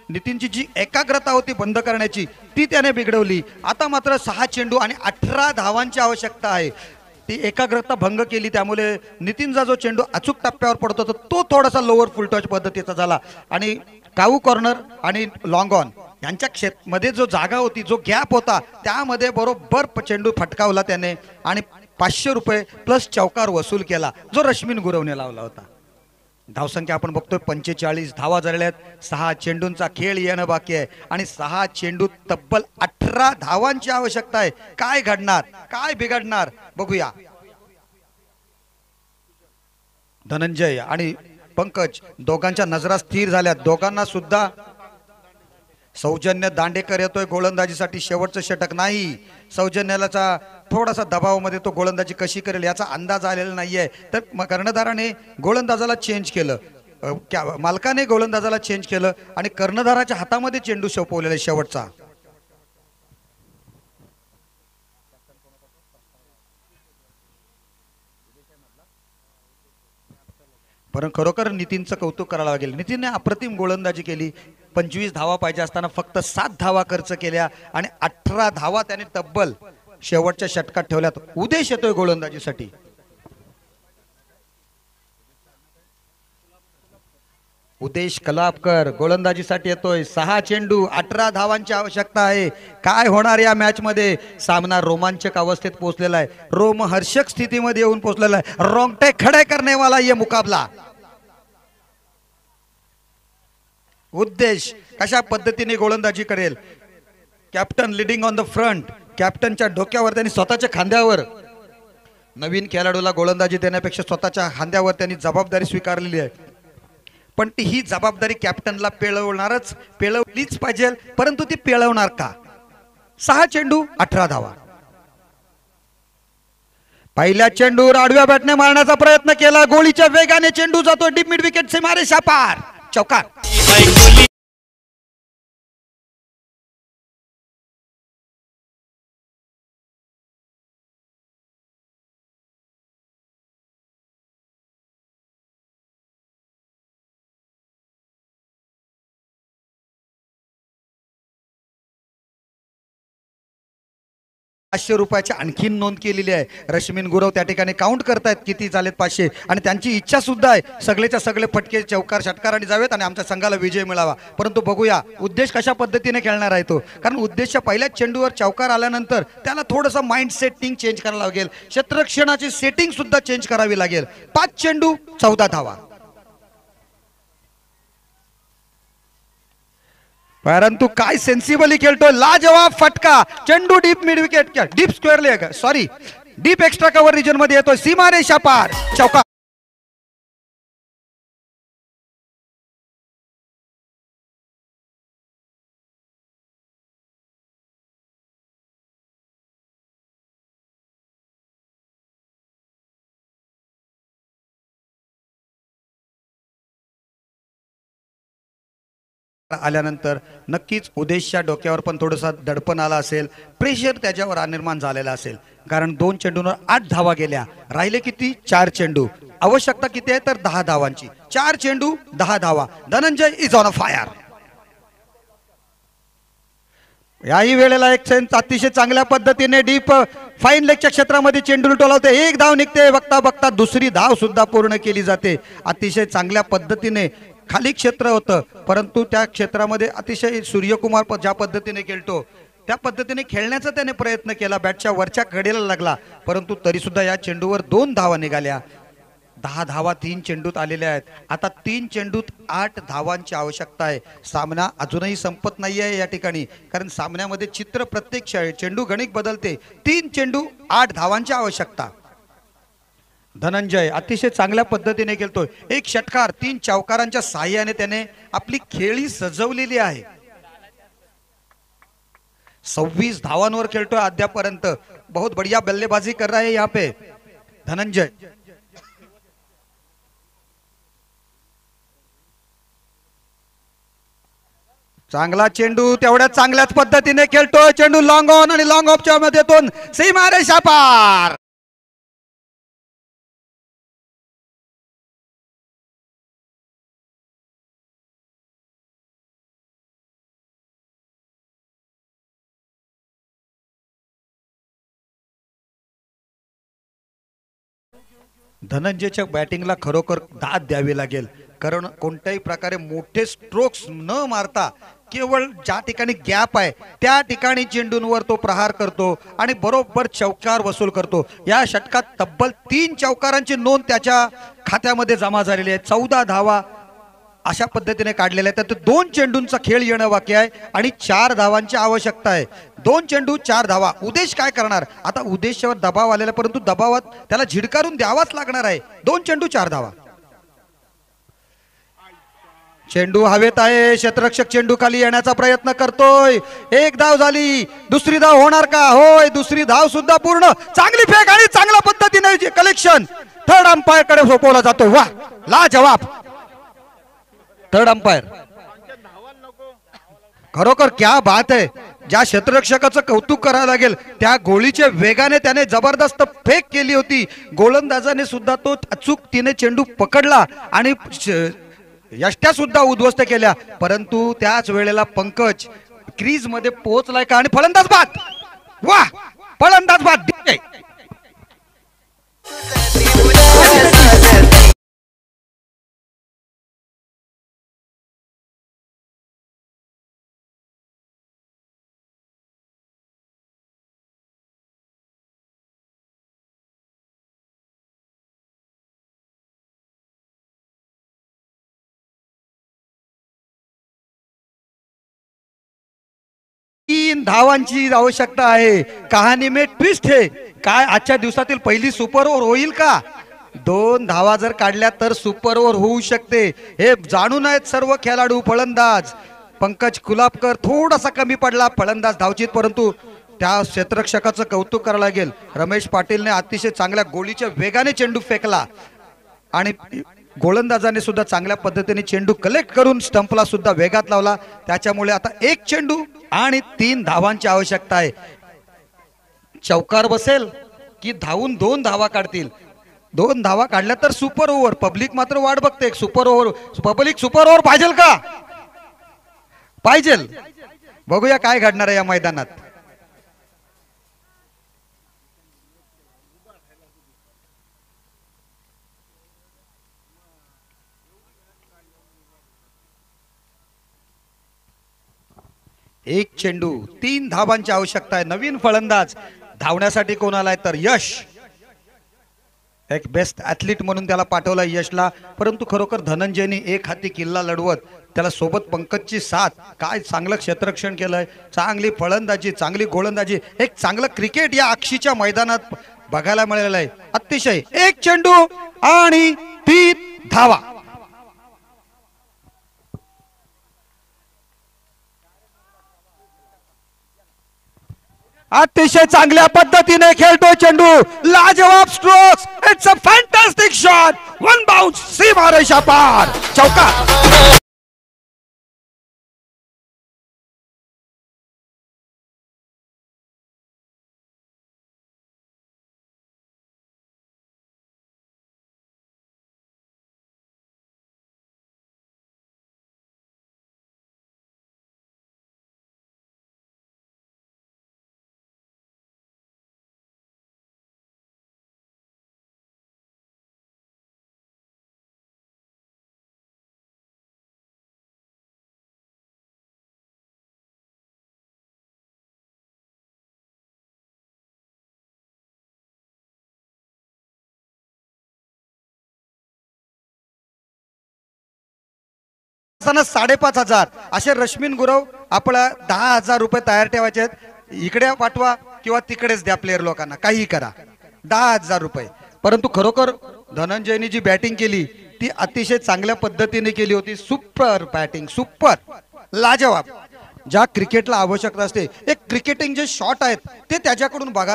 नितीनची जी एकाग्रता होती बंद करण्याची ती त्याने बिघडवली। आता मात्र 6 चेंडू आणि 18 धावांची आवश्यकता आहे। ती एकाग्रता भंग केली, त्यामुळे नितीनचा जो चेंडू अचूक टप्प्यावर पडत होता तो थोडासा लोअर फुल टच पद्धतीचा झाला आणि काऊ कॉर्नर आणि लॉंग ऑन यांच्या मध्ये जो जागा होती, जो गॅप होता, त्यामध्ये बरोबर चेंडू फटकावला त्याने आणि 500 रुपये प्लस चौकार वसूल केला जो रश्मीन गुरवने लावला होता। धावसंख्या आपण बघतोय 45 धावा झालेल्या आहेत। 6 चेंडूंचा खेळ येणं बाकी आहे आणि 6 चेंडू तब्बल 18 धावांची आवश्यकता आहे। काय घडणार, काय बिघडणार बघूया। धनंजय आणि पंकज दोघांच्या नजरा स्थिर झाल्या, दोघांना सुद्धा सौजन्य दांडेकर येतोय गोलंदाजीसाठी, शेवटचं षटक नाही। सौजन्याला थोडासा दबावामध्ये तो गोलंदाजी कशी करेल याचा अंदाज आलेला नाहीये, तर कर्णधाराने गोलंदाजाला चेंज केलं, मालकाने गोलंदाजाला चेंज केलं आणि कर्णधाराच्या हातामध्ये चेंडू सोपवलेला शेवटचा। पण खरोखर नितीनचं कौतुक करावं लागेल। नितीनने अप्रतिम गोलंदाजी केली। 25 धावा पाहिजे असताना फक्त 7 धावा खर्च केल्या आणि 18 धावा त्याने तब्बल शेवटच्या षटकात ठेवल्यात। उदेश येतोय गोलंदाजीसाठी। उदेश कलापकर गोलंदाजीसाठी येतोय। 6 चेंडू 18 धावांची आवश्यकता आहे। काय होणार या मॅच मध्ये? सामना रोमांचक अवस्थेत पोहोचलेला आहे, रोमहर्षक स्थितीमध्ये येऊन पोहोचलेला आहे। रोंगटे खडे करने वाला ये मुकाबला। उद्देश कशा पद्धतीने गोलंदाजी करेल? Captain leading on the front, कॅप्टनच्या डोक्यावर त्यांनी स्वतःच्या खांद्यावर नवीन खेळाडूला गोलंदाजी देण्यापेक्षा स्वतःच्या खांद्यावर त्यांनी जबाबदारी स्वीकारलेली आहे। पण ही जबाबदारी कॅप्टनला पेळवलीच पाहिजे, परंतु ती पेळवणार का? 6 चेंडू 18 धावा। पहिल्या चेंडूवर आडव्या बॅटने मारण्याचा प्रयत्न केला, गोळीच्या वेगाने चेंडू जातो डीप मिड विकेट से मारे शापार, चौकार। ₹500 आणखीन नोंद केलेली आहे। रश्मीन गुरव त्या ठिकाणी काउंट करतायत किती झालेत 500 आणि त्यांची इच्छा सुद्धा आहे सगळेच्या सगळे फटके चौकार षटकाराने जावेत आणि आमच्या संघाला विजय मिळावा। परंतु बघूया उद्देश कशा पद्धतीने खेळणार आहे तो, कारण उद्देशच्या पहिल्याच चेंडूवर चौकार आल्यानंतर त्याला थोडंसं माइंड सेटिंग चेंज करावं लागेल, क्षेत्ररक्षणाची सेटिंग सुद्धा चेंज करावी लागेल। 5 चेंडू 14 धावा। परंतु काय सेन्सिबली खेळतोय, लाजवाब फटका, चेंडू deep mid wicket deep square leg sorry deep extra cover region मध्ये येतोय, सीमारेषा पार, चौकार। आल्यानंतर नक्कीच उदेशच्या डोक्यावर पण थोडासा दडपण आला असेल, प्रेशर त्याच्यावर निर्माण झालेला असेल, कारण 2 चेंडूंवर 8 धावा गेल्या, राहिले किती? 4 चेंडू। आवश्यकता किती आहे तर 10 धावांची। 4 चेंडू 10 धावा। Dhananjay is on a fire. याही वेळेला एक सेंस अतिशय चांगल्या पद्धतीने डीप फाईन लेगच्या क्षेत्रामध्ये चेंडू टोलावते, एक धाव निघते, बघता बघता दुसरी धाव सुद्धा पूर्ण केली जाते। अतिशय चांगल्या पद्धतीने खाली क्षेत्र होतं, परंतु त्या क्षेत्रामध्ये अतिशय सूर्यकुमार ज्या पद्धतीने खेळतो त्या पद्धतीने खेळण्याचा त्याने प्रयत्न केला, बॅटच्या वरच्या कडेला लागला, परंतु तरी सुद्धा या चेंडूवर 2 धावा निघाल्या। 10 धावा 3 चेंडूत आलेल्या आहेत। आता 3 चेंडूत 8 धावांची आवश्यकता आहे। सामना अजूनही संपत नाहीये या ठिकाणी, कारण सामन्यामध्ये चित्र प्रत्येक चेंडू गणित बदलते। 3 चेंडू 8 धावांची आवश्यकता। धनंजय अतिशय चांगल्या पद्धतीने खेळतोय, एक षटकार 3 चौकारांच्या साहाय्याने त्याने आपली खेळी सजवलेली आहे। 26 धावांवर खेळतोय अद्यापर्यंत, बहुत बढ़िया बल्लेबाजी कर रहा है यहाँ पे धनंजय। चांगला चेंडू तेवढ्या चांगल्याच पद्धतीने खेळतोय, चेंडू लॉंग ऑन आणि लॉंग ऑफच्या मध्येतून सीमारेषा पार। धनंजयच्या बॅटिंगला खरोखर दाद द्यावी लागेल, कारण कोणत्याही प्रकारे मोठे स्ट्रोक्स न मारता केवळ ज्या ठिकाणी गॅप आहे त्या ठिकाणी चेंडूंवर तो प्रहार करतो आणि बरोबर चौकार वसूल करतो। या षटकात तब्बल 3 चौकारांची नोंद त्याच्या खात्यामध्ये जमा झालेली आहे। 14 धावा अशा पद्धतीने काढलेल्या आहेत। तर 2 चेंडूंचा खेळ येणं बाकी आहे आणि 4 धावांची आवश्यकता आहे। 2 चेंडू 4 धावा। उदेश काय करणार? आता उदेशावर दबाव आलेला, परंतु दबावात त्याला झिडकारून द्यावाच लागणार आहे। 2 चेंडू 4 धावा। चेंडू हवेत आहे, क्षेत्ररक्षक चेंडू खाली येण्याचा प्रयत्न करतोय। 1 धाव झाली, दुसरी धाव होणार का? होय, दुसरी धाव सुद्धा पूर्ण। चांगली फेक आणि चांगल्या पद्धतीने कलेक्शन थर्ड अंपायर कडे सोपवला जातो। वाह, लाजवाब थर्ड अंपायर, खरोखर क्या बात आहे। ज्या क्षेत्ररक्षकाचं कौतुक करायला लागेल, त्या गोळीच्या वेगाने त्याने जबरदस्त फेक केली होती। गोलंदाजाने सुद्धा तो अचूकतेने चेंडू पकडला आणि यष्ट्या सुद्धा उद्ध्वस्त केल्या, परंतु त्याच वेळेला पंकज क्रीज मध्ये पोहोचलाय का? आणि फलंदाज बाद, वाह, फलंदाज बाद। तीन धावांची आवश्यकता आहे। कहाणी में ट्विस्ट है। काय आजच्या दिवसातील पहिली सुपर ओव्हर होईल का? 2 धावा जर काढल्या तर सुपर ओव्हर होऊ शकते, हे जाणून आहेत सर्व खेळाडू। फलंदाज पंकज कुलाबकर थोडासा कमी पडला, फलंदाज धावचीत, परंतु त्या क्षेत्ररक्षकाचं कौतुक करायला लागेल। रमेश पाटीलने अतिशय चांगल्या गोळीच्या वेगाने चेंडू फेकला आणि गोलंदाजाने सुद्धा चांगल्या पद्धतीने चेंडू कलेक्ट करून स्टंपला सुद्धा वेगात लावला। त्याच्यामुळे आता 1 चेंडू आणि 3 धावांची आवश्यकता आहे। चौकार बसेल की धावून 2 धावा काढतील? 2 धावा काढल्या तर सुपर ओव्हर। पब्लिक मात्र वाट बघते, super over, public super over पाहिजे का? पाहिजे। बघूया काय घडणार आहे या मैदानात। एक चेंडू 3 धावांची आवश्यकता आहे। नवीन फलंदाज धावण्यासाठी कोण आलाय? तर यश, एक बेस्ट ऍथलीट म्हणून त्याला पाठवला यशला, परंतु खरोखर धनंजयने एक हाती किल्ला लढवत त्याला सोबत पंकजची साथ, काय चांगलं क्षेत्ररक्षण केलंय, चांगली फलंदाजी, चांगली गोलंदाजी, एक चांगलं क्रिकेट या अक्षीच्या मैदानात बघायला मिळालेलं आहे। अतिशय 1 चेंडू आणि 3 धावा। अतिशय चांगल्या पद्धतीने खेळतो चेंडू, लाजवाब strokes, it's a fantastic shot, 1 bounce, सीमारेषा पार, चौकार। असताना 5,500 असे रश्मीन गुरव आपला 10,000 रुपये तयार ठेवायचे आहेत। इकडे पाठवा किंवा तिकडेच द्या, प्लेयर लोकांना काही करा, 10,000 रुपये। परंतु खरोखर धनंजयनी जी बॅटिंग केली ती अतिशय चांगल्या पद्धतीने केली होती। सुपर बॅटिंग, सुपर, लाजवाब। ज्या क्रिकेटला आवश्यकता असते, एक क्रिकेटिंग जे शॉट आहेत ते त्याच्याकडून बघा।